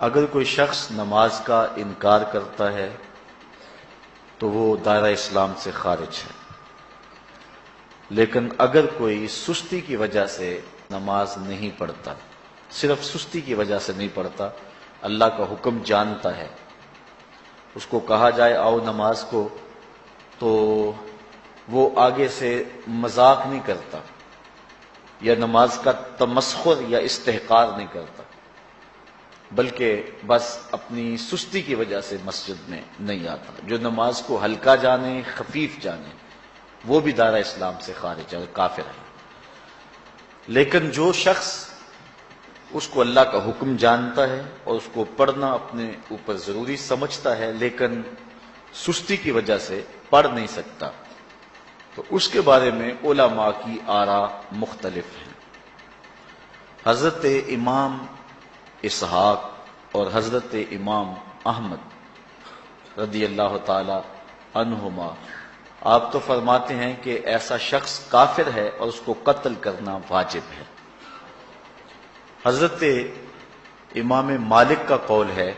اگر کوئی شخص نماز کا انکار کرتا ہے تو وہ دائرہ اسلام سے خارج ہے، لیکن اگر کوئی سستی کی وجہ سے نماز نہیں پڑھتا، صرف سستی کی وجہ سے نہیں پڑھتا، اللہ کا حکم جانتا ہے، اس کو کہا جائے آؤ نماز کو، تو وہ آگے سے مذاق نہیں کرتا یا نماز کا تمسخر یا استحقار نہیں کرتا، بلکہ بس اپنی سستی کی وجہ سے مسجد میں نہیں آتا۔ جو نماز کو ہلکا جانے، خفیف جانے، وہ بھی دائرہ اسلام سے خارج ہے، کافر ہے۔ لیکن جو شخص اس کو اللہ کا حکم جانتا ہے اور اس کو پڑھنا اپنے اوپر ضروری سمجھتا ہے لیکن سستی کی وجہ سے پڑھ نہیں سکتا، تو اس کے بارے میں علماء کی آراء مختلف ہیں۔ حضرت امام اسحاق اور حضرت امام احمد رضی اللہ تعالی عنہما آپ تو فرماتے ہیں کہ ایسا شخص کافر ہے اور اس کو قتل کرنا واجب ہے۔ حضرت امام مالک کا قول ہے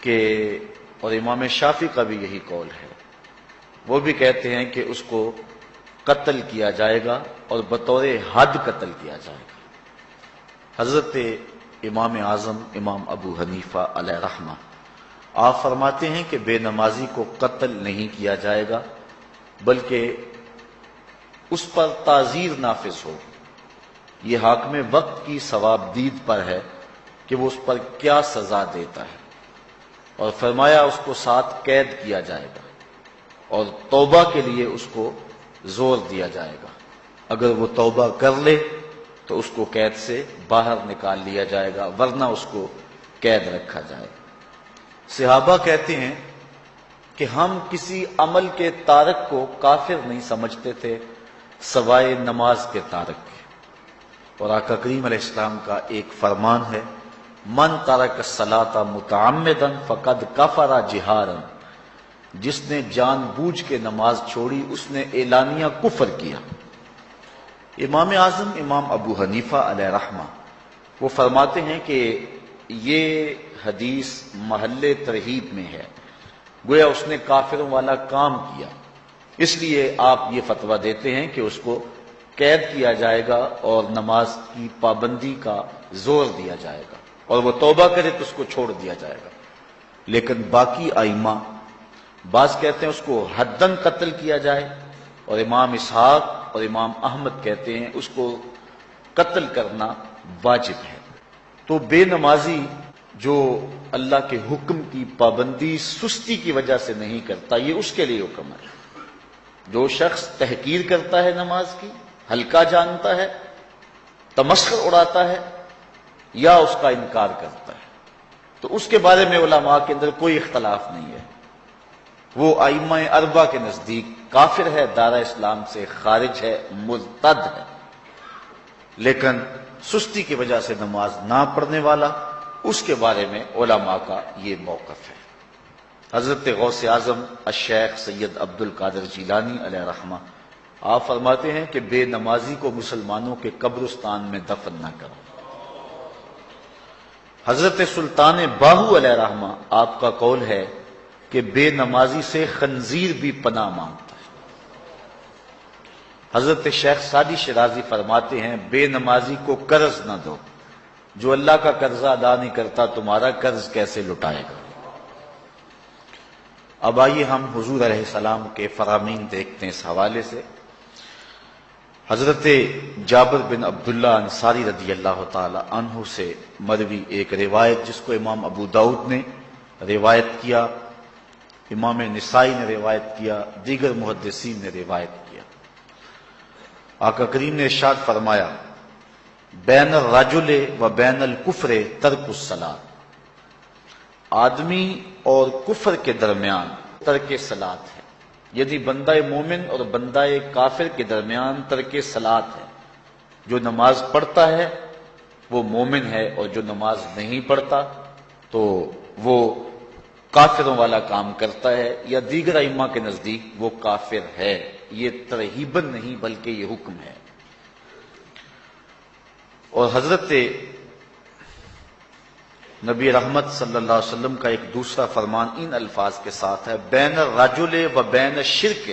کہ، اور امام شافعی کا بھی یہی قول ہے، وہ بھی کہتے ہیں کہ اس کو قتل کیا جائے گا اور بطور حد قتل کیا جائے گا۔ حضرت امام اعظم امام ابو حنیفہ علیہ رحمہ آپ فرماتے ہیں کہ بے نمازی کو قتل نہیں کیا جائے گا، بلکہ اس پر تعزیر نافذ ہو۔ یہ حاکم وقت کی ثواب دید پر ہے کہ وہ اس پر کیا سزا دیتا ہے، اور فرمایا اس کو 7 قید کیا جائے گا اور توبہ کے لیے اس کو زور دیا جائے گا۔ اگر وہ توبہ کر لے تو اس کو قید سے باہر نکال لیا جائے گا، ورنہ اس کو قید رکھا جائے گا۔ صحابہ کہتے ہیں کہ ہم کسی عمل کے تارک کو کافر نہیں سمجھتے تھے سوائے نماز کے تارک کے، اور آقا کریم علیہ السلام کا ایک فرمان ہے، من ترک الصلاۃ متعمدا فقد کفر جہارا، جس نے جان بوجھ کے نماز چھوڑی اس نے اعلانیہ کفر کیا۔ امام اعظم امام ابو حنیفہ علیہ رحمہ وہ فرماتے ہیں کہ یہ حدیث محل ترہیب میں ہے، گویا اس نے کافروں والا کام کیا، اس لیے آپ یہ فتویٰ دیتے ہیں کہ اس کو قید کیا جائے گا اور نماز کی پابندی کا زور دیا جائے گا، اور وہ توبہ کرے تو اس کو چھوڑ دیا جائے گا۔ لیکن باقی ائمہ بعض کہتے ہیں اس کو حداً قتل کیا جائے، اور امام اسحاق اور امام احمد کہتے ہیں اس کو قتل کرنا واجب ہے۔ تو بے نمازی جو اللہ کے حکم کی پابندی سستی کی وجہ سے نہیں کرتا، یہ اس کے لیے حکم ہے۔ جو شخص تحقیر کرتا ہے نماز کی، ہلکا جانتا ہے، تمسخر اڑاتا ہے یا اس کا انکار کرتا ہے، تو اس کے بارے میں علماء کے اندر کوئی اختلاف نہیں ہے، وہ ائمہ اربعہ کے نزدیک کافر ہے، دائرہ اسلام سے خارج ہے، مرتد ہے۔ لیکن سستی کی وجہ سے نماز نہ پڑھنے والا، اس کے بارے میں علماء کا یہ موقف ہے۔ حضرت غوث اعظم الشیخ سید عبد القادر جیلانی علیہ رحمہ آپ فرماتے ہیں کہ بے نمازی کو مسلمانوں کے قبرستان میں دفن نہ کرو۔ حضرت سلطان باہو علیہ رحمہ آپ کا قول ہے کہ بے نمازی سے خنزیر بھی پناہ مانگتا ہے۔ حضرت شیخ سعدی شیرازی فرماتے ہیں بے نمازی کو قرض نہ دو، جو اللہ کا قرضہ ادا نہیں کرتا تمہارا قرض کیسے لٹائے گا۔ اب آئیے ہم حضور علیہ السلام کے فرامین دیکھتے ہیں اس حوالے سے۔ حضرت جابر بن عبداللہ انصاری رضی اللہ تعالی عنہ سے مروی ایک روایت جس کو امام ابو داؤد نے روایت کیا، امام نسائی نے روایت کیا، دیگر محدثین نے روایت کیا۔ آقا کریم نے ارشاد فرمایا بین الرجل و بین الکفر ترک الصلاۃ، آدمی اور کفر کے درمیان ترک صلاۃ ہے، یعنی بندہ مومن اور بندہ کافر کے درمیان ترک صلاۃ ہے۔ جو نماز پڑھتا ہے وہ مومن ہے، اور جو نماز نہیں پڑھتا تو وہ کافروں والا کام کرتا ہے، یا دیگر ائمہ کے نزدیک وہ کافر ہے۔ یہ ترہیباً نہیں بلکہ یہ حکم ہے۔ اور حضرت نبی رحمت صلی اللہ علیہ وسلم کا ایک دوسرا فرمان ان الفاظ کے ساتھ ہے، بین الرجل و بین الشرک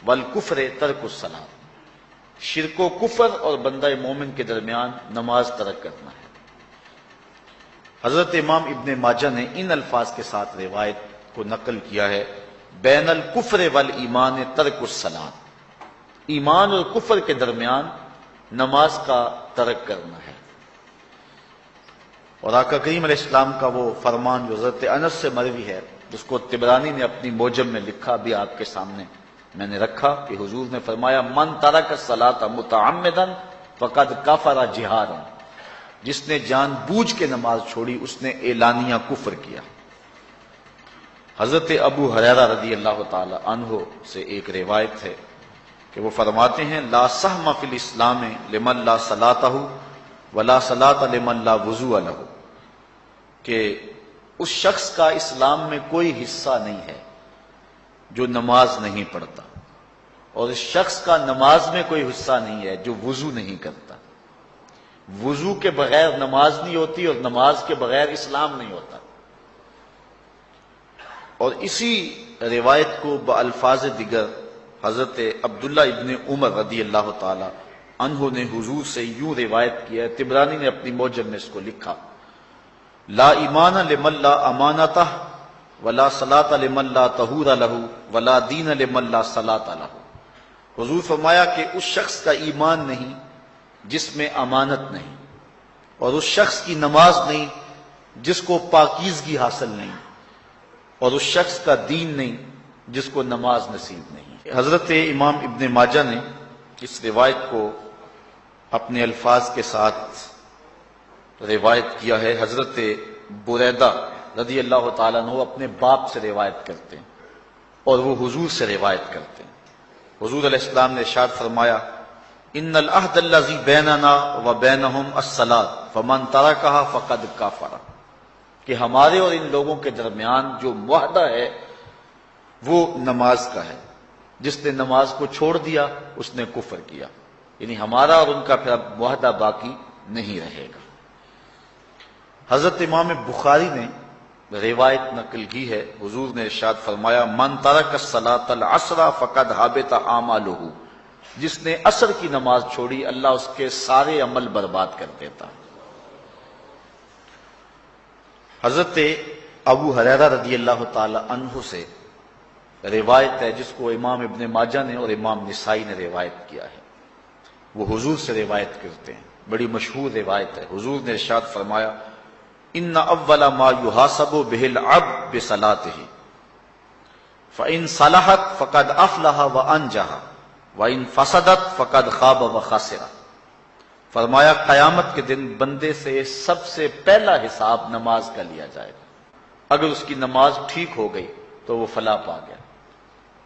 والکفر ترک الصلاۃ، شرک و کفر اور بندہ مومن کے درمیان نماز ترک کرنا ہے۔ حضرت امام ابن ماجہ نے ان الفاظ کے ساتھ روایت کو نقل کیا ہے، بین الکفر والایمان ترک الصلاۃ، ایمان اور کفر کے درمیان نماز کا ترک کرنا ہے۔ اور آقا کریم علیہ السلام کا وہ فرمان جو حضرت انس سے مروی ہے، جس کو طبرانی نے اپنی موجم میں لکھا، بھی آپ کے سامنے میں نے رکھا، کہ حضور نے فرمایا من ترک الصلاۃ متعمدا فقد کفر جہارا، جس نے جان بوجھ کے نماز چھوڑی اس نے اعلانیہ کفر کیا۔ حضرت ابو ہریرہ رضی اللہ تعالی عنہ سے ایک روایت ہے کہ وہ فرماتے ہیں لا سہم فی الاسلام لمن لا صلاۃ ولا صلاۃ لمن لا وضوء لہ، کہ اس شخص کا اسلام میں کوئی حصہ نہیں ہے جو نماز نہیں پڑھتا، اور اس شخص کا نماز میں کوئی حصہ نہیں ہے جو وضو نہیں کرتا۔ وضو کے بغیر نماز نہیں ہوتی اور نماز کے بغیر اسلام نہیں ہوتا۔ اور اسی روایت کو بالفاظ دیگر حضرت عبداللہ ابن عمر رضی اللہ تعالی عنہ نے حضور سے یوں روایت کیا ہے، طبرانی نے اپنی موجم میں اس کو لکھا، لا ایمان لمن لا امانتہ ولا صلاۃ لمن لا طہور لہ ولا دین لمن لا صلاۃ لہ۔ حضور فرمایا کہ اس شخص کا ایمان نہیں جس میں امانت نہیں، اور اس شخص کی نماز نہیں جس کو پاکیزگی حاصل نہیں، اور اس شخص کا دین نہیں جس کو نماز نصیب نہیں۔ حضرت امام ابن ماجہ نے اس روایت کو اپنے الفاظ کے ساتھ روایت کیا ہے۔ حضرت بریدہ رضی اللہ تعالیٰ عنہ اپنے باپ سے روایت کرتے ہیں اور وہ حضور سے روایت کرتے ہیں۔ حضور علیہ السلام نے ارشاد فرمایا ان العہد الذی بیننا وبینہم الصلاۃ فمن ترکھا فقد کفر، کہ ہمارے اور ان لوگوں کے درمیان جو معاہدہ ہے وہ نماز کا ہے، جس نے نماز کو چھوڑ دیا اس نے کفر کیا، یعنی ہمارا اور ان کا پھر اب معاہدہ باقی نہیں رہے گا۔ حضرت امام بخاری نے روایت نقل کی ہے، حضور نے ارشاد فرمایا من ترک الصلاۃ العصر فقد حبط اعمالہ، جس نے عصر کی نماز چھوڑی اللہ اس کے سارے عمل برباد کر دیتا۔ حضرت ابو ہریرہ رضی اللہ تعالی عنہ سے روایت ہے جس کو امام ابن ماجہ نے اور امام نسائی نے روایت کیا ہے، وہ حضور سے روایت کرتے ہیں، بڑی مشہور روایت ہے۔ حضور نے ارشاد فرمایا ان اول ما یحاسب به العبد بصلاته فان صلحت فقد افلح وانجح وان فسدت فقد خاب وخسر۔ فرمایا قیامت کے دن بندے سے سب سے پہلا حساب نماز کا لیا جائے گا، اگر اس کی نماز ٹھیک ہو گئی تو وہ فلاح پا گیا،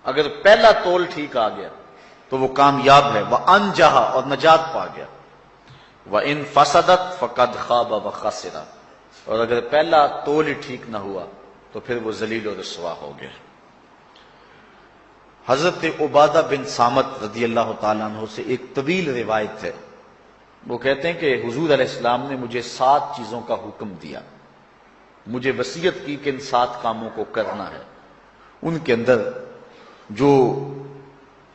اگر پہلا تول ٹھیک آ گیا تو وہ کامیاب ہے، وانجح اور نجات پا گیا، وان فسدت فقد خاب وخسر، اور اگر پہلا تول ہی ٹھیک نہ ہوا تو پھر وہ ذلیل و رسوا ہو گیا۔ حضرت عبادہ بن صامت رضی اللہ تعالیٰ عنہ سے ایک طویل روایت ہے، وہ کہتے ہیں کہ حضور علیہ السلام نے مجھے 7 چیزوں کا حکم دیا، مجھے وصیت کی کہ ان 7 کاموں کو کرنا ہے۔ ان کے اندر جو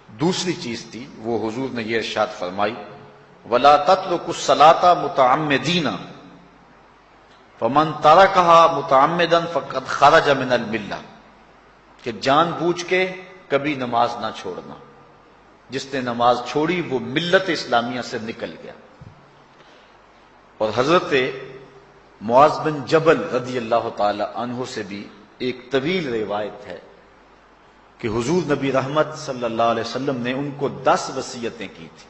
دوسری چیز تھی وہ حضور نے یہ ارشاد فرمائی وَلَا تَتْرُكُوا الصَّلَاةَ مُتَعَمِّدِينَ فمن ترکھا متعمدا فقد خرج من الملہ، کہ جان بوجھ کے کبھی نماز نہ چھوڑنا، جس نے نماز چھوڑی وہ ملت اسلامیہ سے نکل گیا۔ اور حضرت معاذ بن جبل رضی اللہ تعالی عنہ سے بھی ایک طویل روایت ہے کہ حضور نبی رحمت صلی اللہ علیہ وسلم نے ان کو 10 وصیتیں کی تھی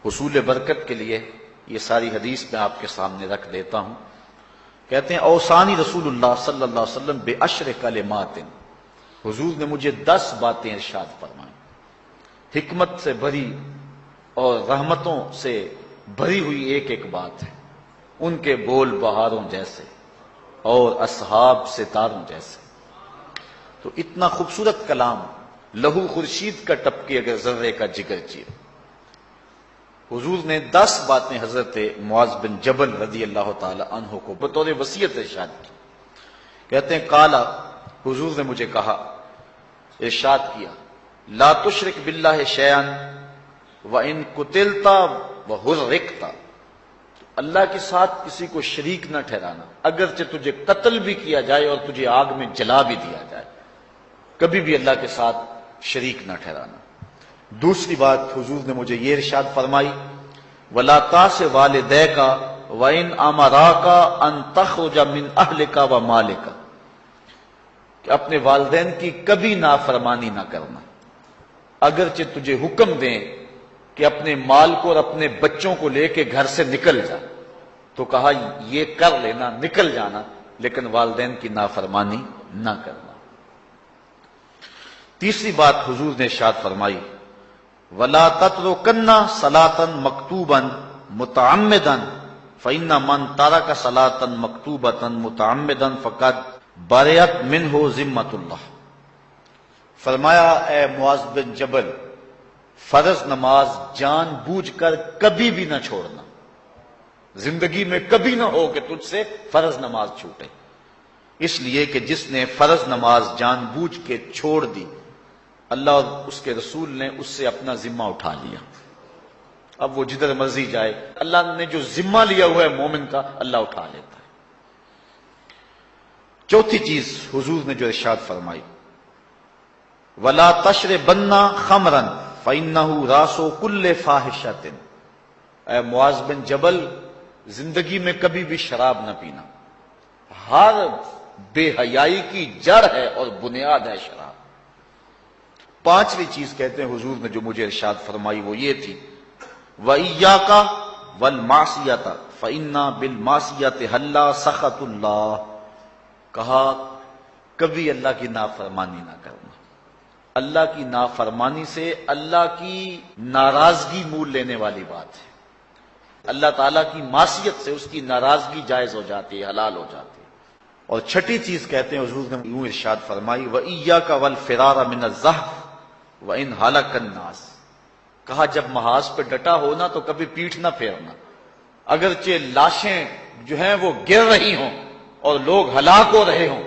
حصول برکت کے لیے۔ یہ ساری حدیث میں آپ کے سامنے رکھ دیتا ہوں۔ کہتے ہیں اوصانی رسول اللہ صلی اللہ علیہ وسلم بعشر کلمات، حضور نے مجھے 10 باتیں ارشاد فرمائیں، حکمت سے بھری اور رحمتوں سے بھری ہوئی ایک ایک بات ہے، ان کے بول بہاروں جیسے اور اصحاب ستاروں جیسے۔ تو اتنا خوبصورت کلام، لہو خورشید کا ٹپکے اگر ذرے کا جگر چیر۔ حضور نے 10 باتیں حضرت معاذ بن جبل رضی اللہ تعالی عنہ کو بطور وصیت ارشاد کی. کہتے ہیں کالا، حضور نے مجھے کہا، ارشاد کیا، لا تشرک باللہ شیئا وان قتلت وحرقت، اللہ کے ساتھ کسی کو شریک نہ ٹھہرانا، اگرچہ تجھے قتل بھی کیا جائے اور تجھے آگ میں جلا بھی دیا جائے، کبھی بھی اللہ کے ساتھ شریک نہ ٹھہرانا. دوسری بات حضور نے مجھے یہ ارشاد فرمائی، وَلَا تَعْصِ وَالِدَيْكَ وَإِنْ أَمَرَاكَ أَن تَخْرُجَ مِنْ أَهْلِكَ وَمَالِكَ، کہ اپنے والدین کی کبھی نافرمانی نہ کرنا، اگرچہ تجھے حکم دیں کہ اپنے مال کو اور اپنے بچوں کو لے کے گھر سے نکل جا، تو کہا یہ کر لینا، نکل جانا، لیکن والدین کی نافرمانی نہ کرنا. تیسری بات حضور نے ارشاد فرمائی، وَلَا تَتْرُكَنَّ صَلَاةً مَكْتُوبًا مُتَعَمِّدًا فَإِنَّ مَنْ تَرَكَ صَلَاةً مَكْتُوبَةً مُتَعَمِّدًا فَقَدْ بَرِئَتْ مِنْهُ ذِمَّةُ اللَّهِ. فرمایا اے معاذ بن جبل، فرض نماز جان بوجھ کر کبھی بھی نہ چھوڑنا، زندگی میں کبھی نہ ہو کہ تجھ سے فرض نماز چھوٹے، اس لیے کہ جس نے فرض نماز جان بوجھ کے چھوڑ دی، اللہ اور اس کے رسول نے اس سے اپنا ذمہ اٹھا لیا. اب وہ جدھر مرضی جائے، اللہ نے جو ذمہ لیا ہوا ہے مومن کا، اللہ اٹھا لیتا ہے. چوتھی چیز حضور نے جو ارشاد فرمائی، وَلَا تَشْرِبَنَّ خَمْرًا فَإِنَّهُ رَأْسُ كُلِّ فَاحِشَةٍ. اے معاذ بن جبل، زندگی میں کبھی بھی شراب نہ پینا، ہر بے حیائی کی جڑ ہے اور بنیاد ہے شراب. پانچویں چیز کہتے ہیں حضور نے جو مجھے ارشاد فرمائی وہ یہ تھی، وَإِيَّاكَ وَالْمَعْصِيَةَ فَإِنَّ بِالْمَعْصِيَةِ حَلَّ سَخَطُ اللَّهِ. کہا کبھی اللہ کی نافرمانی نہ کرنا، اللہ کی نافرمانی سے اللہ کی ناراضگی مول لینے والی بات ہے. اللہ تعالیٰ کی معصیت سے اس کی ناراضگی جائز ہو جاتی ہے، حلال ہو جاتی ہے. اور چھٹی چیز کہتے ہیں حضور نے یوں ارشاد فرمائی، وَإِيَّاكَ وَالْفِرَارَ مِنَ الزَّحْفِ وَإِنْ هَلَكَ النَّاسِ. کہا جب محاذ پہ ڈٹا ہونا تو کبھی پیٹھ نہ پھیرنا، اگرچہ لاشیں جو ہیں وہ گر رہی ہوں اور لوگ ہلاک ہو رہے ہوں،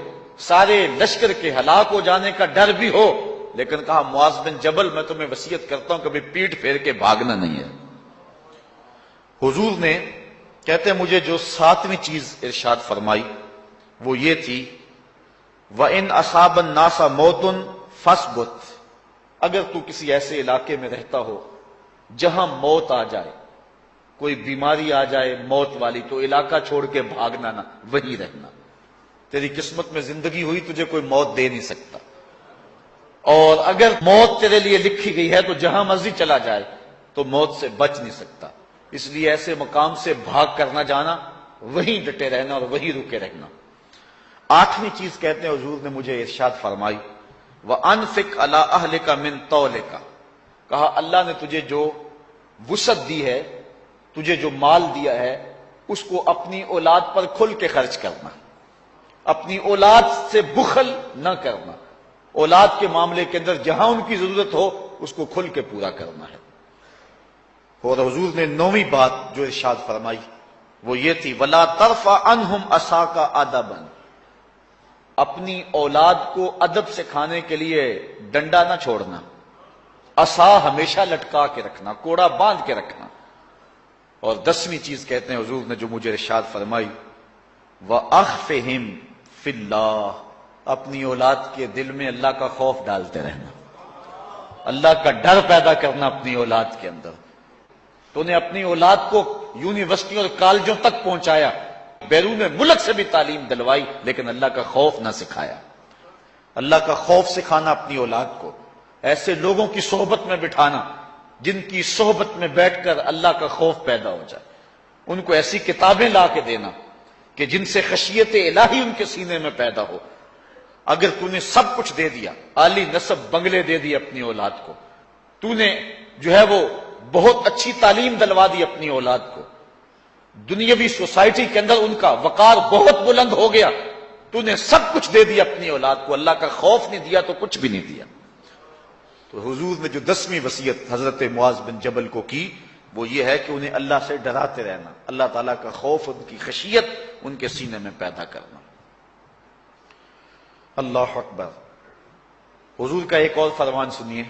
سارے لشکر کے ہلاک ہو جانے کا ڈر بھی ہو، لیکن کہا معاذ بن جبل میں تمہیں وصیت کرتا ہوں کبھی پیٹھ پھیر کے بھاگنا نہیں ہے. حضور نے کہتے ہیں مجھے جو ساتویں چیز ارشاد فرمائی وہ یہ تھی، وَإِنْ أَصَابَ النَّاسَ مَوْتٌ فَاصْبُتْ. اگر تو کسی ایسے علاقے میں رہتا ہو جہاں موت آ جائے، کوئی بیماری آ جائے موت والی، تو علاقہ چھوڑ کے بھاگنا نہ، وہیں رہنا. تیری قسمت میں زندگی ہوئی، تجھے کوئی موت دے نہیں سکتا، اور اگر موت تیرے لیے لکھی گئی ہے تو جہاں مرضی چلا جائے تو موت سے بچ نہیں سکتا. اس لیے ایسے مقام سے بھاگ کر نہ جانا، وہیں ڈٹے رہنا اور وہیں رکے رہنا. آٹھویں چیز کہتے ہیں حضور نے مجھے ارشاد فرمائی، وَأَنفِقْ عَلَىٰ أَهْلِكَ مِن طَوْلِكَ. کہا اللہ نے تجھے جو وسعت دی ہے، تجھے جو مال دیا ہے، اس کو اپنی اولاد پر کھل کے خرچ کرنا، اپنی اولاد سے بخل نہ کرنا، اولاد کے معاملے کے اندر جہاں ان کی ضرورت ہو اس کو کھل کے پورا کرنا ہے. اور حضور نے نویں بات جو ارشاد فرمائی وہ یہ تھی، وَلَا تَرْفَعْ عَنْهُمْ عَصَاكَ أَدَبًا. اپنی اولاد کو ادب سکھانے کے لیے ڈنڈا نہ چھوڑنا، عصا ہمیشہ لٹکا کے رکھنا، کوڑا باندھ کے رکھنا. اور 10ویں چیز کہتے ہیں حضور نے جو مجھے ارشاد فرمائی، وَأَخْفِهِمْ فِي اللَّهِ. اپنی اولاد کے دل میں اللہ کا خوف ڈالتے رہنا، اللہ کا ڈر پیدا کرنا اپنی اولاد کے اندر. تو نے اپنی اولاد کو یونیورسٹی اور کالجوں تک پہنچایا، بیرون ملک سے بھی تعلیم دلوائی، لیکن اللہ کا خوف نہ سکھایا. اللہ کا خوف سکھانا اپنی اولاد کو، ایسے لوگوں کی صحبت میں بٹھانا جن کی صحبت میں بیٹھ کر اللہ کا خوف پیدا ہو جائے. ان کو ایسی کتابیں لا کے دینا کہ جن سے خشیت الہی ان کے سینے میں پیدا ہو. اگر تو نے سب کچھ دے دیا، عالی نسب بنگلے دے دی اپنی اولاد کو، تو نے جو ہے وہ بہت اچھی تعلیم دلوا دی اپنی اولاد کو، دنیاوی سوسائٹی کے اندر ان کا وقار بہت بلند ہو گیا، تو نے سب کچھ دے دیا اپنی اولاد کو، اللہ کا خوف نہیں دیا تو کچھ بھی نہیں دیا. تو حضور نے جو 10ویں وصیت حضرت معاذ بن جبل کو کی وہ یہ ہے کہ انہیں اللہ سے ڈراتے رہنا، اللہ تعالیٰ کا خوف، ان کی خشیت ان کے سینے میں پیدا کرنا۔ اللہ اکبر۔ حضور کا ایک اور فرمان سنیے۔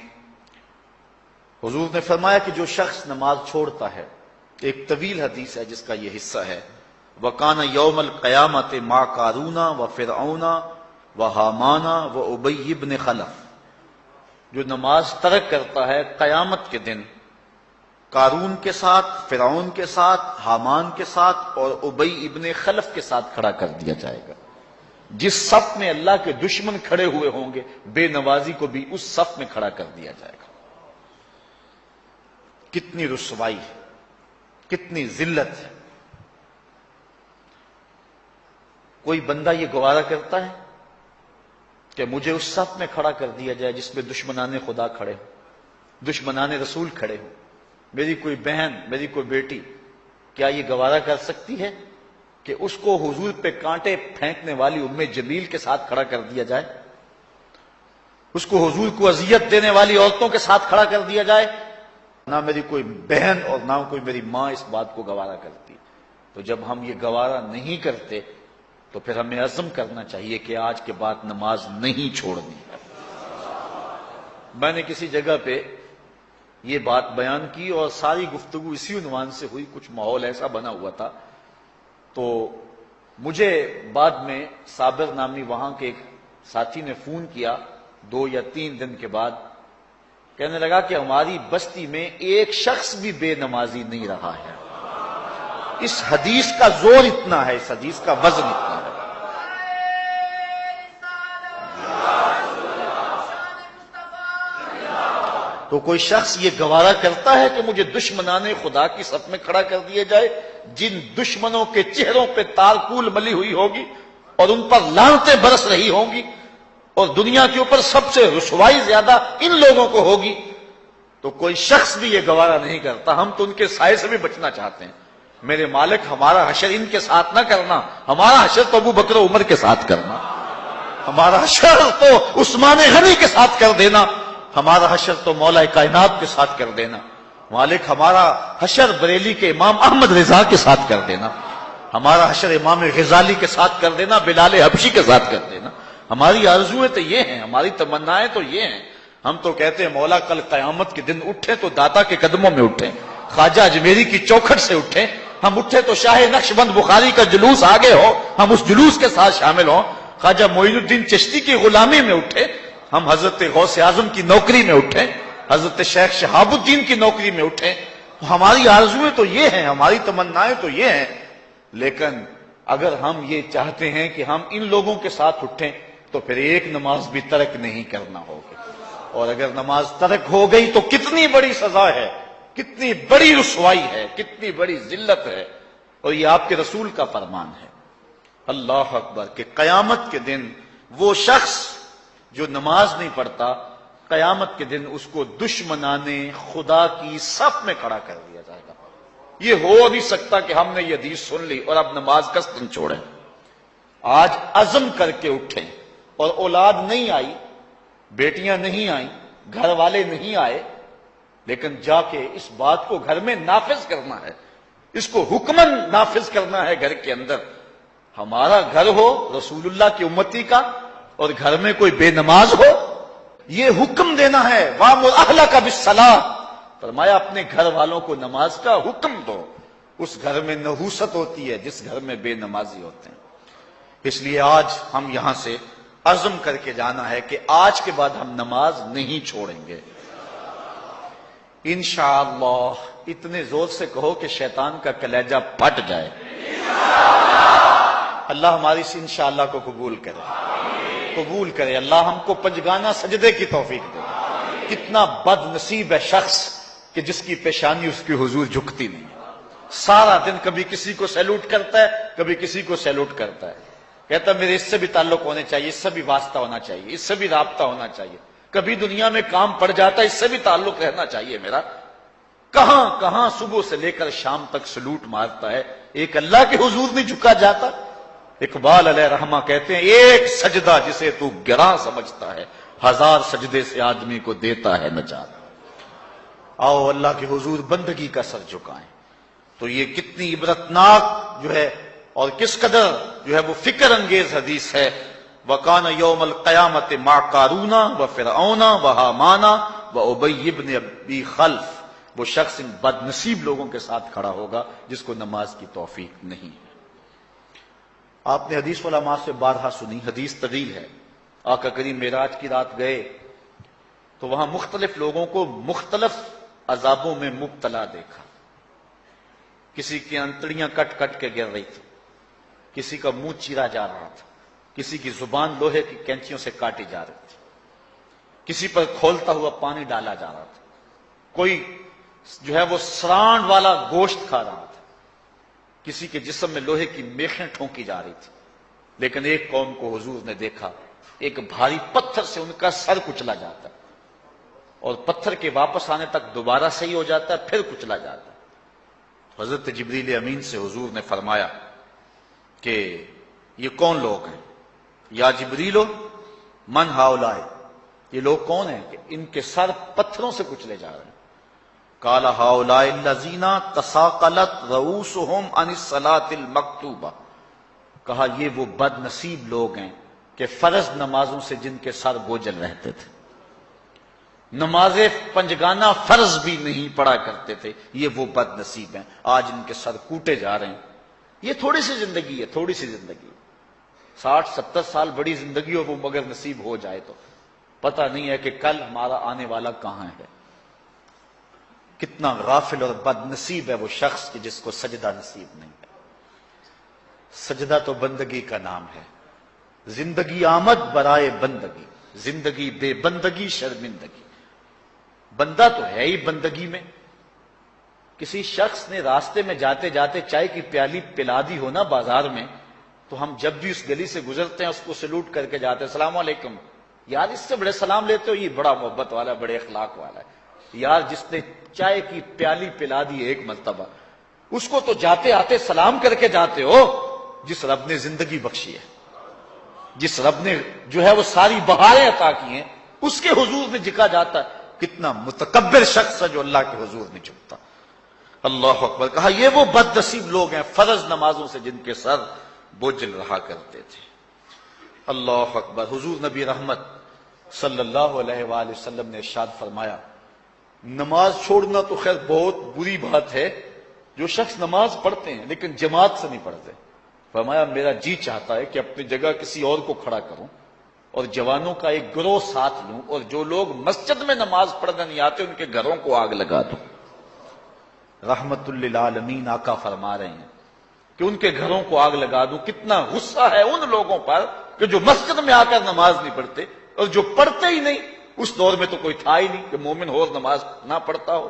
حضور نے فرمایا کہ جو شخص نماز چھوڑتا ہے، ایک طویل حدیث ہے جس کا یہ حصہ ہے، وَقَانَ يَوْمَ الْقِيَامَةِ مَعَ قَارُونَ وَفِرْعَوْنَ وَحَامَانَ وَأُبَيِّ بْنِ خَلَف، جو نماز ترک کرتا ہے قیامت کے دن قارون کے ساتھ، فرعون کے ساتھ، حامان کے ساتھ اور ابی ابن خلف کے ساتھ کھڑا کر دیا جائے گا۔ جس صف میں اللہ کے دشمن کھڑے ہوئے ہوں گے، بے نمازی کو بھی اس صف میں کھڑا کر دیا جائے گا۔ کتنی رسوائی ہے، کتنی ذلت ہے۔ کوئی بندہ یہ گوارا کرتا ہے کہ مجھے اس صف میں کھڑا کر دیا جائے جس میں دشمنان خدا کھڑے ہوں، دشمنان رسول کھڑے ہوں، میری کوئی بہن، میری کوئی بیٹی، کیا یہ گوارا کر سکتی ہے کہ اس کو حضور پہ کانٹے پھینکنے والی ام جمیل کے ساتھ کھڑا کر دیا جائے، اس کو حضور کو اذیت دینے والی عورتوں کے ساتھ کھڑا کر دیا جائے؟ نہ میری کوئی بہن اور نہ کوئی میری ماں اس بات کو گوارا کرتی۔ تو جب ہم یہ گوارا نہیں کرتے تو پھر ہمیں عزم کرنا چاہیے کہ آج کے بعد نماز نہیں چھوڑنی ہے۔ میں نے کسی جگہ پہ یہ بات بیان کی اور ساری گفتگو اسی عنوان سے ہوئی، کچھ ماحول ایسا بنا ہوا تھا، تو مجھے بعد میں صابر نامی وہاں کے ایک ساتھی نے فون کیا 2 یا 3 دن کے بعد، کہنے لگا کہ ہماری بستی میں ایک شخص بھی بے نمازی نہیں رہا ہے۔ اس حدیث کا زور اتنا ہے، اس حدیث کا وزن اتنا ہے۔ تو کوئی شخص یہ گوارا کرتا ہے کہ مجھے دشمنان خدا کی صف میں کھڑا کر دیا جائے، جن دشمنوں کے چہروں پہ تارکول ملی ہوئی ہوگی اور ان پر لعنتیں برس رہی ہوں گی، اور دنیا کے اوپر سب سے رسوائی زیادہ ان لوگوں کو ہوگی، تو کوئی شخص بھی یہ گوارا نہیں کرتا۔ ہم تو ان کے سائے سے بھی بچنا چاہتے ہیں۔ میرے مالک، ہمارا حشر ان کے ساتھ نہ کرنا، ہمارا حشر تو ابو بکر عمر کے ساتھ کرنا، ہمارا حشر تو عثمان غنی کے ساتھ کر دینا، ہمارا حشر تو مولا کائنات کے ساتھ کر دینا۔ مالک، ہمارا حشر بریلی کے امام احمد رضا کے ساتھ کر دینا، ہمارا حشر امام غزالی کے ساتھ کر دینا، بلال حبشی کے ساتھ کر دینا۔ ہماری آرزویں تو یہ ہیں، ہماری تمنائیں تو یہ ہیں۔ ہم تو کہتے ہیں مولا کل قیامت کے دن اٹھیں تو داتا کے قدموں میں اٹھیں، خواجہ اجمیری کی چوکھٹ سے اٹھیں، ہم اٹھے تو شاہ نقشبند بخاری کا جلوس آگے ہو، ہم اس جلوس کے ساتھ شامل ہوں، خواجہ معین الدین چشتی کی غلامی میں اٹھے، ہم حضرت غوث اعظم کی نوکری میں اٹھیں، حضرت شیخ شہاب الدین کی نوکری میں اٹھیں۔ ہماری آرزویں تو یہ ہیں، ہماری تمنائیں تو یہ ہیں، لیکن اگر ہم یہ چاہتے ہیں کہ ہم ان لوگوں کے ساتھ اٹھیں تو پھر ایک نماز بھی ترک نہیں کرنا ہوگا، اور اگر نماز ترک ہو گئی تو کتنی بڑی سزا ہے، کتنی بڑی رسوائی ہے، کتنی بڑی ذلت ہے، اور یہ آپ کے رسول کا فرمان ہے۔ اللہ اکبر، کہ قیامت کے دن وہ شخص جو نماز نہیں پڑھتا، قیامت کے دن اس کو دشمنان خدا کی صف میں کھڑا کر دیا جائے گا۔ یہ ہو نہیں سکتا کہ ہم نے یہ حدیث سن لی اور اب نماز قصدن چھوڑیں۔ آج عزم کر کے اٹھیں، اور اولاد نہیں آئی، بیٹیاں نہیں آئیں، گھر والے نہیں آئے، لیکن جا کے اس بات کو گھر میں نافذ کرنا ہے، اس کو حکمن نافذ کرنا ہے گھر کے اندر۔ ہمارا گھر ہو رسول اللہ کی امتی کا اور گھر میں کوئی بے نماز ہو، یہ حکم دینا ہے، وَأْمُرْ أَهْلَكَ بِالصَّلَاةِ، فرمایا اپنے گھر والوں کو نماز کا حکم دو۔ اس گھر میں نحوست ہوتی ہے جس گھر میں بے نمازی ہوتے ہیں۔ اس لیے آج ہم یہاں سے عزم کر کے جانا ہے کہ آج کے بعد ہم نماز نہیں چھوڑیں گے انشاءاللہ۔ اتنے زور سے کہو کہ شیطان کا کلیجہ پھٹ جائے۔ اللہ ہماری اس انشاءاللہ کو قبول کرے، اللہ ہم کو پنجگانہ سجدے کی توفیق دے۔ کتنا بد نصیب ہے شخص کہ جس کی پیشانی اس کی حضور جھکتی نہیں ہے، سارا دن کبھی کسی کو سیلوٹ کرتا ہے، کبھی کسی کو سیلوٹ کرتا ہے، کہتا ہے میرے اس سے بھی تعلق ہونے چاہیے، اس سے بھی واسطہ ہونا چاہیے، اس سے بھی رابطہ ہونا چاہیے، کبھی دنیا میں کام پڑ جاتا ہے، اس سے بھی تعلق رہنا چاہیے میرا۔ کہاں کہاں صبح سے لے کر شام تک سلوٹ مارتا ہے، ایک اللہ کے حضور نہیں جھکا جاتا۔ اقبال علیہ رحمہ کہتے ہیں ایک سجدہ جسے تو گراں سمجھتا ہے، 1000 سجدے سے آدمی کو دیتا ہے نجات۔ آؤ اللہ کے حضور بندگی کا سر جھکائیں۔ تو یہ کتنی عبرتناک جو ہے اور کس قدر جو ہے وہ فکر انگیز حدیث ہے۔ وَقَانَ يَوْمَ الْقِيَامَةِ مَعَ قَارُونَ وَفِرْعَوْنَ وَهَامَانَ وَأُبَيِّ بْنِ أَبِي خَلْف، وہ شخص ان بد نصیب لوگوں کے ساتھ کھڑا ہوگا جس کو نماز کی توفیق نہیں ہے۔ آپ نے حدیث علماء سے بارہا سنی، حدیث طویل ہے۔ آقا کریم معراج کی رات گئے تو وہاں مختلف لوگوں کو مختلف عذابوں میں مبتلا دیکھا۔ کسی کی انتڑیاں کٹ کٹ کے گر رہی تھی، کسی کا منہ چیرا جا رہا تھا، کسی کی زبان لوہے کی کینچیوں سے کاٹی جا رہی تھی، کسی پر کھولتا ہوا پانی ڈالا جا رہا تھا، کوئی جو ہے وہ سرانڈ والا گوشت کھا رہا تھا، کسی کے جسم میں لوہے کی میخیں ٹھونکی جا رہی تھی۔ لیکن ایک قوم کو حضور نے دیکھا، ایک بھاری پتھر سے ان کا سر کچلا جاتا ہے اور پتھر کے واپس آنے تک دوبارہ صحیح ہو جاتا ہے، پھر کچلا جاتا ہے۔ حضرت جبریل امین سے حضور نے فرمایا کہ یہ کون لوگ ہیں؟ یا جبریلو من ہاؤلائے، یہ لوگ کون ہیں کہ ان کے سر پتھروں سے کچلے جا رہے ہیں؟ قال ہاؤلائے الذین تثاقلت رؤوسہم عن الصلاۃ المکتوبہ، کہا یہ وہ بد نصیب لوگ ہیں کہ فرض نمازوں سے جن کے سر بوجھل رہتے تھے، نماز پنجگانہ فرض بھی نہیں پڑھا کرتے تھے، یہ وہ بد نصیب ہیں، آج ان کے سر کوٹے جا رہے ہیں۔ یہ تھوڑی سی زندگی ہے، تھوڑی سی زندگی، 60-70 سال بڑی زندگی ہو وہ مگر نصیب ہو جائے تو پتہ نہیں ہے کہ کل ہمارا آنے والا کہاں ہے۔ کتنا غافل اور بد نصیب ہے وہ شخص کہ جس کو سجدہ نصیب نہیں ہے۔ سجدہ تو بندگی کا نام ہے۔ زندگی آمد برائے بندگی، زندگی بے بندگی شرمندگی۔ بندہ تو ہے ہی بندگی میں۔ کسی شخص نے راستے میں جاتے جاتے چائے کی پیالی پلا دی ہو نا بازار میں، تو ہم جب بھی اس گلی سے گزرتے ہیں اس کو سلوٹ کر کے جاتے ہیں، السلام علیکم۔ یار اس سے بڑے سلام لیتے ہو، یہ بڑا محبت والا، بڑے اخلاق والا ہے۔ یار جس نے چائے کی پیالی پلا دی ایک مرتبہ، اس کو تو جاتے آتے سلام کر کے جاتے ہو جس رب نے زندگی بخشی ہے، جس رب نے جو ہے وہ ساری بہاریں عطا کی ہیں، اس کے حضور میں جھکا جاتا ہے۔ کتنا متکبر شخص ہے جو اللہ کے حضور نہیں جھکتا۔ اللہ اکبر۔ کہا یہ وہ بد نصیب لوگ ہیں فرض نمازوں سے جن کے سر بوجھل رہا کرتے تھے۔ اللہ اکبر۔ حضور نبی رحمت صلی اللہ علیہ وآلہ وسلم نے ارشاد فرمایا، نماز چھوڑنا تو خیر بہت بری بات ہے، جو شخص نماز پڑھتے ہیں لیکن جماعت سے نہیں پڑھتے، فرمایا میرا جی چاہتا ہے کہ اپنی جگہ کسی اور کو کھڑا کروں اور جوانوں کا ایک گروہ ساتھ لوں، اور جو لوگ مسجد میں نماز پڑھنے نہیں آتے ان کے گھروں کو آگ لگا دوں۔ رحمت للعالمین آقا فرما رہے ہیں کہ ان کے گھروں کو آگ لگا دوں۔ کتنا غصہ ہے ان لوگوں پر کہ جو مسجد میں آ کر نماز نہیں پڑھتے، اور جو پڑھتے ہی نہیں، اس دور میں تو کوئی تھا ہی نہیں کہ مومن ہو نماز نہ پڑھتا ہو۔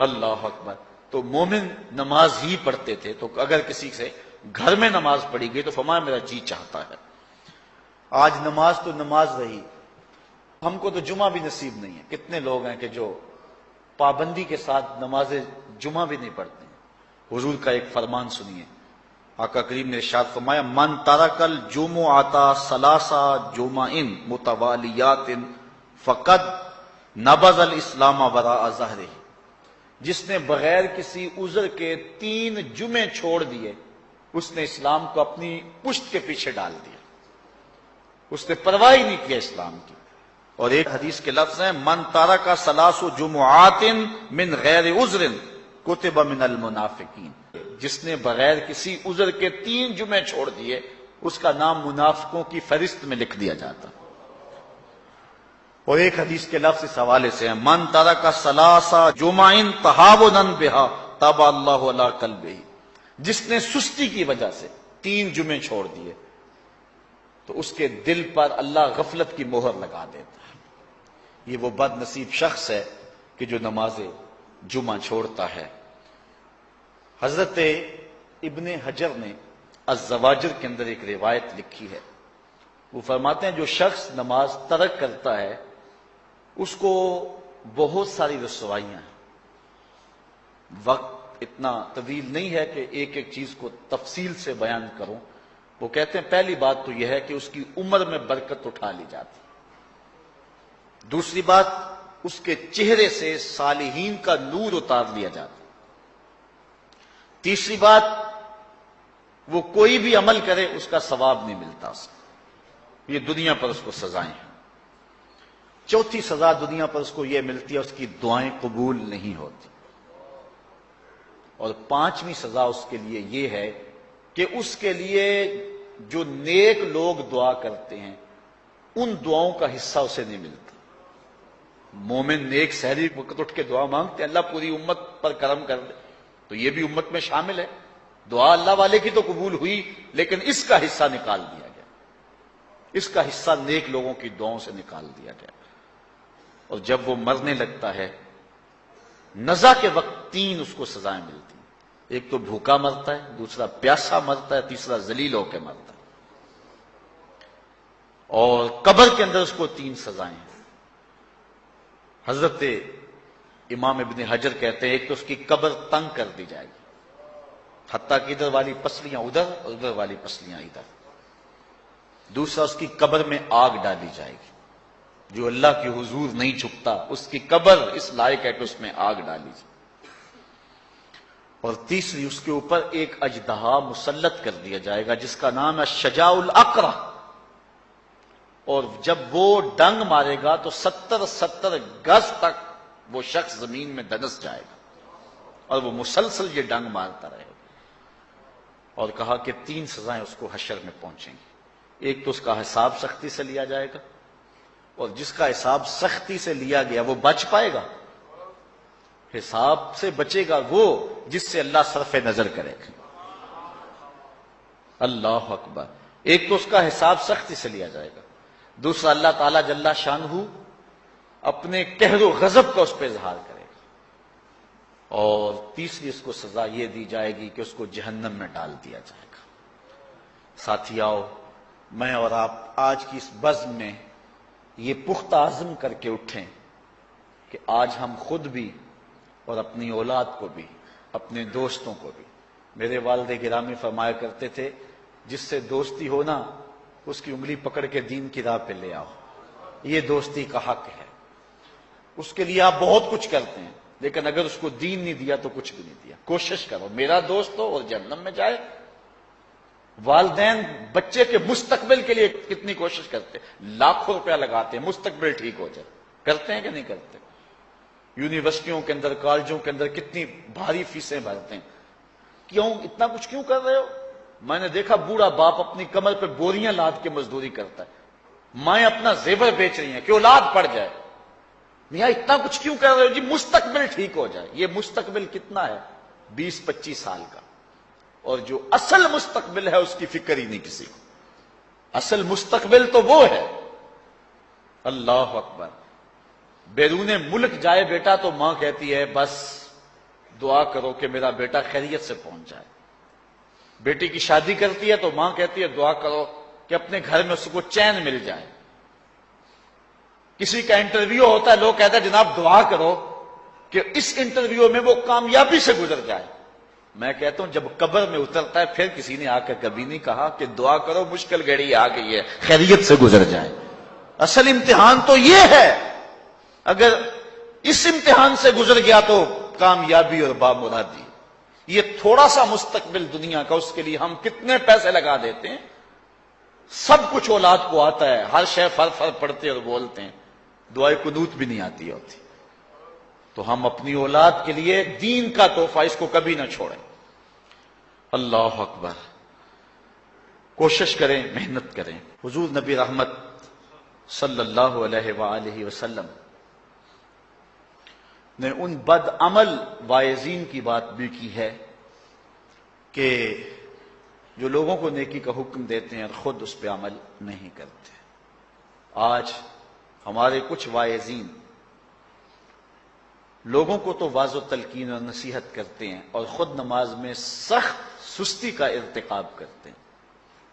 اللہ اکبر۔ تو مومن نماز ہی پڑھتے تھے، تو اگر کسی سے گھر میں نماز پڑھی گئی تو فرمایا میرا جی چاہتا ہے۔ آج نماز تو نماز رہی، ہم کو تو جمعہ بھی نصیب نہیں ہے۔ کتنے لوگ ہیں کہ جو پابندی کے ساتھ نماز جمعہ بھی نہیں پڑھتے ہیں۔ حضور کا ایک فرمان سنیے، آقا کریم نے ارشاد فرمایا، من ترک الجمعۃ ثلاث جمع متوالیات فقد نبذ الاسلام وراء ظہرہ، جس نے بغیر کسی عذر کے 3 جمعے چھوڑ دیے اس نے اسلام کو اپنی پشت کے پیچھے ڈال دیا، اس نے پرواہ ہی نہیں کیا اسلام کی۔ اور ایک حدیث کے لفظ ہیں، من ترک ثلاث جمعات من غیر عذر کتب من المنافقین، جس نے بغیر کسی عذر کے 3 جمعے چھوڑ دیے اس کا نام منافقوں کی فہرست میں لکھ دیا جاتا۔ اور ایک حدیث کے لفظ اس حوالے سے ہیں، من ترک ثلاث جمع تہاونا بہا طبع اللہ علی قلبہ، جس نے سستی کی وجہ سے 3 جمعے چھوڑ دیے تو اس کے دل پر اللہ غفلت کی مہر لگا دیتا ہے۔ یہ وہ بد نصیب شخص ہے کہ جو نماز جمعہ چھوڑتا ہے۔ حضرت ابن حجر نے الزواجر کے اندر ایک روایت لکھی ہے، وہ فرماتے ہیں جو شخص نماز ترک کرتا ہے اس کو بہت ساری رسوائیاں ہیں۔ وقت اتنا طویل نہیں ہے کہ ایک ایک چیز کو تفصیل سے بیان کروں۔ وہ کہتے ہیں پہلی بات تو یہ ہے کہ اس کی عمر میں برکت اٹھا لی جاتی، دوسری بات اس کے چہرے سے صالحین کا نور اتار لیا جاتا۔ تیسری بات، وہ کوئی بھی عمل کرے اس کا ثواب نہیں ملتا اس کو، یہ دنیا پر اس کو سزائیں ہیں۔ چوتھی سزا دنیا پر اس کو یہ ملتی ہے، اس کی دعائیں قبول نہیں ہوتی۔ اور پانچویں سزا اس کے لیے یہ ہے کہ اس کے لیے جو نیک لوگ دعا کرتے ہیں ان دعاؤں کا حصہ اسے نہیں ملتا۔ مومن نیک سحری وقت اٹھ کے دعا مانگتے ہیں اللہ پوری امت پر کرم کر دے، تو یہ بھی امت میں شامل ہے۔ دعا اللہ والے کی تو قبول ہوئی، لیکن اس کا حصہ نکال دیا گیا، اس کا حصہ نیک لوگوں کی دعاؤں سے نکال دیا گیا۔ اور جب وہ مرنے لگتا ہے نزا کے وقت تین اس کو سزائیں ملتی ہیں، ایک تو بھوکا مرتا ہے، دوسرا پیاسا مرتا ہے، تیسرا ذلیل ہو کے مرتا ہے۔ اور قبر کے اندر اس کو تین سزائیں ہیں۔ حضرت امام ابن حجر کہتے ہیں ایک تو اس کی قبر تنگ کر دی جائے گی، حتیٰ کہ ادھر والی پسلیاں ادھر اور ادھر والی پسلیاں ادھر۔ دوسرا اس کی قبر میں آگ ڈالی جائے گی، جو اللہ کے حضور نہیں جھکتا اس کی قبر اس لائق ہے کہ اس میں آگ ڈالی جائے۔ اور تیسری اس کے اوپر ایک اژدہا مسلط کر دیا جائے گا جس کا نام ہے شجاع الاقرع، اور جب وہ ڈنگ مارے گا تو 70 گز تک وہ شخص زمین میں دنس جائے گا، اور وہ مسلسل یہ ڈنگ مارتا رہے گا۔ اور کہا کہ تین سزائیں اس کو حشر میں پہنچیں گی، ایک تو اس کا حساب سختی سے لیا جائے گا، اور جس کا حساب سختی سے لیا گیا وہ بچ پائے گا؟ حساب سے بچے گا وہ جس سے اللہ صرف نظر کرے گا۔ اللہ اکبر۔ ایک تو اس کا حساب سختی سے لیا جائے گا، دوسرا اللہ تعالیٰ جل شانہ اپنے قہر و غضب کا اس پہ اظہار کرے گا، اور تیسری اس کو سزا یہ دی جائے گی کہ اس کو جہنم میں ڈال دیا جائے گا۔ ساتھیاؤ، میں اور آپ آج کی اس بزم میں یہ پختہ عزم کر کے اٹھیں کہ آج ہم خود بھی اور اپنی اولاد کو بھی، اپنے دوستوں کو بھی، میرے والد گرامی فرمایا کرتے تھے جس سے دوستی ہونا اس کی انگلی پکڑ کے دین کی راہ پہ لے آؤ، یہ دوستی کا حق ہے۔ اس کے لیے آپ بہت کچھ کرتے ہیں، لیکن اگر اس کو دین نہیں دیا تو کچھ بھی نہیں دیا۔ کوشش کرو میرا دوست ہو اور جہنم میں جائے۔ والدین بچے کے مستقبل کے لیے کتنی کوشش کرتے ہیں، لاکھوں روپیہ لگاتے ہیں مستقبل ٹھیک ہو جائے، کرتے ہیں کہ نہیں کرتے؟ یونیورسٹیوں کے اندر، کالجوں کے اندر کتنی بھاری فیسیں بھرتے ہیں، کیوں اتنا کچھ کیوں کر رہے ہو؟ میں نے دیکھا بوڑھا باپ اپنی کمر پہ بوریاں لاد کے مزدوری کرتا ہے، مائیں اپنا زیور بیچ رہی ہیں کہ اولاد پڑ جائے۔ میاں اتنا کچھ کیوں کر رہے ہو؟ جی مستقبل ٹھیک ہو جائے۔ یہ مستقبل کتنا ہے؟ 20-25 سال کا، اور جو اصل مستقبل ہے اس کی فکر ہی نہیں کسی کو۔ اصل مستقبل تو وہ ہے۔ اللہ اکبر۔ بیرون ملک جائے بیٹا تو ماں کہتی ہے بس دعا کرو کہ میرا بیٹا خیریت سے پہنچ جائے۔ بیٹی کی شادی کرتی ہے تو ماں کہتی ہے دعا کرو کہ اپنے گھر میں اس کو چین مل جائے۔ کسی کا انٹرویو ہوتا ہے، لوگ کہتے ہیں جناب دعا کرو کہ اس انٹرویو میں وہ کامیابی سے گزر جائے۔ میں کہتا ہوں جب قبر میں اترتا ہے پھر کسی نے آ کر کبھی نہیں کہا کہ دعا کرو مشکل گھڑی آ گئی ہے خیریت سے گزر جائے۔ اصل امتحان تو یہ ہے، اگر اس امتحان سے گزر گیا تو کامیابی اور بامرادی۔ یہ تھوڑا سا مستقبل دنیا کا، اس کے لیے ہم کتنے پیسے لگا دیتے ہیں۔ سب کچھ اولاد کو آتا ہے، ہر شے فر فر پڑھتے اور بولتے ہیں، دعائے قنوت بھی نہیں آتی ہوتی۔ تو ہم اپنی اولاد کے لیے دین کا تحفہ اس کو کبھی نہ چھوڑیں۔ اللہ اکبر۔ کوشش کریں، محنت کریں۔ حضور نبی رحمت صلی اللہ علیہ وآلہ وسلم نے ان بد عمل واعظین کی بات بھی کی ہے کہ جو لوگوں کو نیکی کا حکم دیتے ہیں اور خود اس پہ عمل نہیں کرتے۔ آج ہمارے کچھ واعظین لوگوں کو تو واضح و تلقین اور نصیحت کرتے ہیں اور خود نماز میں سخت سستی کا ارتکاب کرتے ہیں،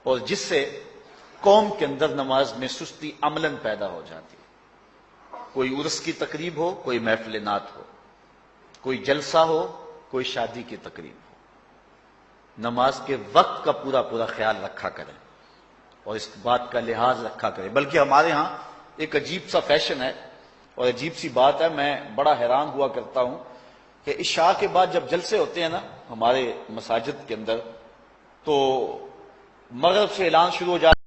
اور جس سے قوم کے اندر نماز میں سستی عملاً پیدا ہو جاتی ہے۔ کوئی عرس کی تقریب ہو، کوئی محفل نعت ہو، کوئی جلسہ ہو، کوئی شادی کی تقریب ہو، نماز کے وقت کا پورا خیال رکھا کریں اور اس بات کا لحاظ رکھا کریں۔ بلکہ ہمارے ہاں ایک عجیب سا فیشن ہے، اور عجیب سی بات ہے، میں بڑا حیران ہوا کرتا ہوں کہ عشاء کے بعد جب جلسے ہوتے ہیں نا ہمارے مساجد کے اندر، تو مغرب سے اعلان شروع ہو جاتا